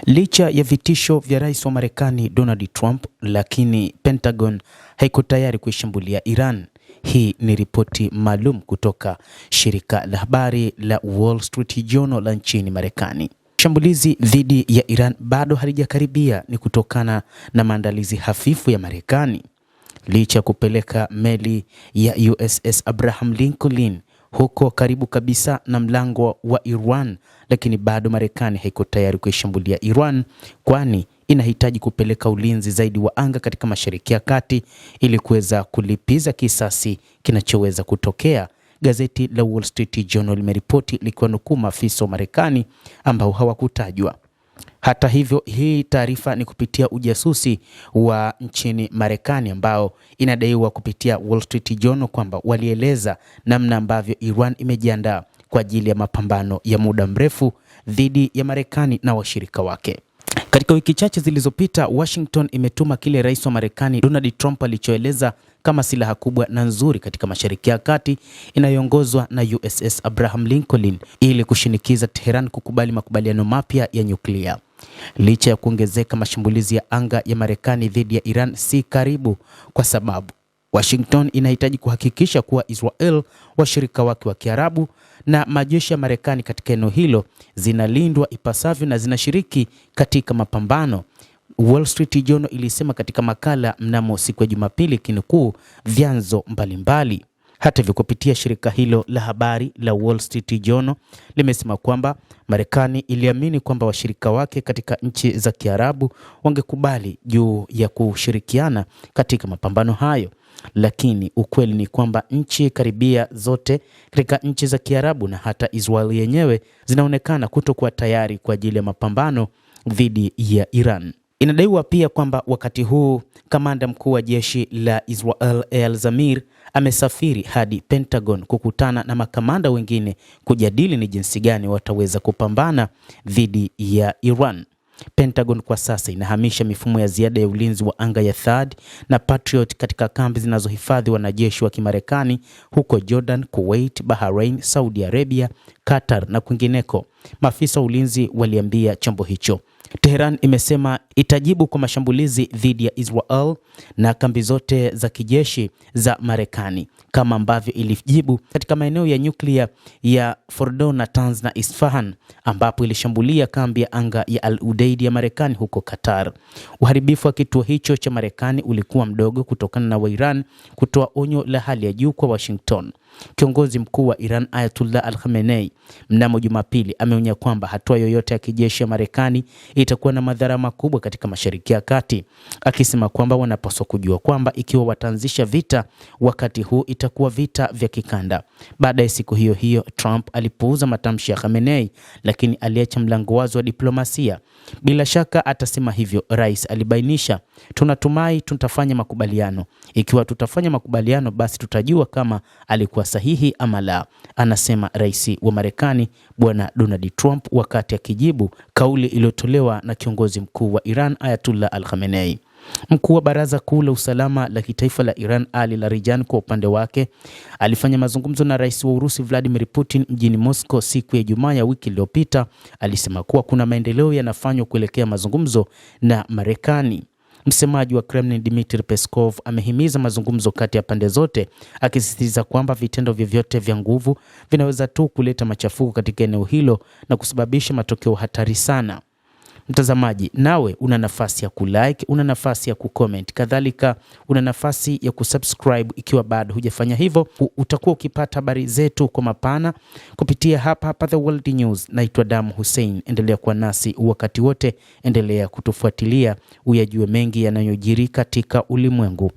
Licha ya vitisho vya rais wa Marekani Donald Trump, lakini Pentagon haiko tayari kuishambulia Iran. Hii ni ripoti maalum kutoka shirika la habari la Wall Street Journal la nchini Marekani. Shambulizi dhidi ya Iran bado halijakaribia, ni kutokana na maandalizi hafifu ya Marekani. Licha ya kupeleka meli ya USS Abraham Lincoln huko karibu kabisa na mlango wa Iran, lakini bado Marekani haiko tayari kuishambulia Iran, kwani inahitaji kupeleka ulinzi zaidi wa anga katika Mashariki ya Kati ili kuweza kulipiza kisasi kinachoweza kutokea. Gazeti la Wall Street Journal limeripoti likiwanukuu maafisa wa Marekani ambao hawakutajwa. Hata hivyo, hii taarifa ni kupitia ujasusi wa nchini Marekani ambao inadaiwa kupitia Wall Street Journal kwamba walieleza namna ambavyo Iran imejiandaa kwa ajili ya mapambano ya muda mrefu dhidi ya Marekani na washirika wake. Katika wiki chache zilizopita, Washington imetuma kile rais wa Marekani Donald Trump alichoeleza kama silaha kubwa na nzuri katika Mashariki ya Kati inayoongozwa na USS Abraham Lincoln ili kushinikiza Tehran kukubali makubaliano mapya ya nyuklia. Licha ya kuongezeka mashambulizi ya anga ya Marekani dhidi ya Iran si karibu, kwa sababu Washington inahitaji kuhakikisha kuwa Israel, washirika wake wa Kiarabu na majeshi ya Marekani katika eneo hilo zinalindwa ipasavyo na zinashiriki katika mapambano. Wall Street Journal ilisema katika makala mnamo siku ya Jumapili kinukuu vyanzo mbalimbali. Hata hivyo, kupitia shirika hilo la habari la Wall Street Journal limesema kwamba Marekani iliamini kwamba washirika wake katika nchi za Kiarabu wangekubali juu ya kushirikiana katika mapambano hayo, lakini ukweli ni kwamba nchi karibia zote katika nchi za Kiarabu na hata Israel yenyewe zinaonekana kutokuwa tayari kwa ajili ya mapambano dhidi ya Iran. Inadaiwa pia kwamba wakati huu kamanda mkuu wa jeshi la Israel Eyal Zamir amesafiri hadi Pentagon kukutana na makamanda wengine kujadili ni jinsi gani wataweza kupambana dhidi ya Iran. Pentagon kwa sasa inahamisha mifumo ya ziada ya ulinzi wa anga ya THAAD na Patriot katika kambi zinazohifadhi wanajeshi wa Kimarekani huko Jordan, Kuwait, Bahrain, Saudi Arabia, Qatar na kwingineko. Maafisa wa ulinzi waliambia chombo hicho. Tehran imesema itajibu kwa mashambulizi dhidi ya Israel na kambi zote za kijeshi za Marekani kama ambavyo ilijibu katika maeneo ya nyuklia ya Fordo, Natanz na Isfahan, ambapo ilishambulia kambi ya anga ya Al Udeid ya Marekani huko Qatar. Uharibifu wa kituo hicho cha Marekani ulikuwa mdogo kutokana na Iran kutoa onyo la hali ya juu kwa Washington. Kiongozi mkuu wa Iran Ayatollah Al-Khamenei mnamo Jumapili ameonya kwamba hatua yoyote ya kijeshi ya Marekani itakuwa na madhara makubwa katika Mashariki ya Kati, akisema kwamba wanapaswa kujua kwamba ikiwa wataanzisha vita wakati huu itakuwa vita vya kikanda. Baada ya siku hiyo hiyo, Trump alipuuza matamshi ya Khamenei, lakini aliacha mlango wazi wa diplomasia. Bila shaka atasema hivyo, rais alibainisha. Tunatumai tutafanya makubaliano. Ikiwa tutafanya makubaliano, basi tutajua kama alikuwa sahihi ama la, anasema rais wa Marekani bwana Donald Trump wakati akijibu kauli iliyotolewa na kiongozi mkuu wa Iran Ayatollah Al-Khamenei. Mkuu wa Baraza Kuu la Usalama la Kitaifa la Iran Ali Larijani kwa upande wake alifanya mazungumzo na rais wa Urusi Vladimir Putin mjini Moscow siku ya Ijumaa ya wiki iliyopita. Alisema kuwa kuna maendeleo yanafanywa kuelekea mazungumzo na Marekani. Msemaji wa Kremlin Dmitry Peskov amehimiza mazungumzo kati ya pande zote, akisisitiza kwamba vitendo vyovyote vya nguvu vinaweza tu kuleta machafuko katika eneo hilo na kusababisha matokeo hatari sana. Mtazamaji, nawe una nafasi ya kulike, una nafasi ya kucomment, kadhalika una nafasi ya kusubscribe ikiwa bado hujafanya hivyo. Utakuwa ukipata habari zetu kwa mapana kupitia hapa The World News. Naitwa Damu Hussein, endelea kuwa nasi wakati wote, endelea kutufuatilia uyajue mengi yanayojiri katika ulimwengu.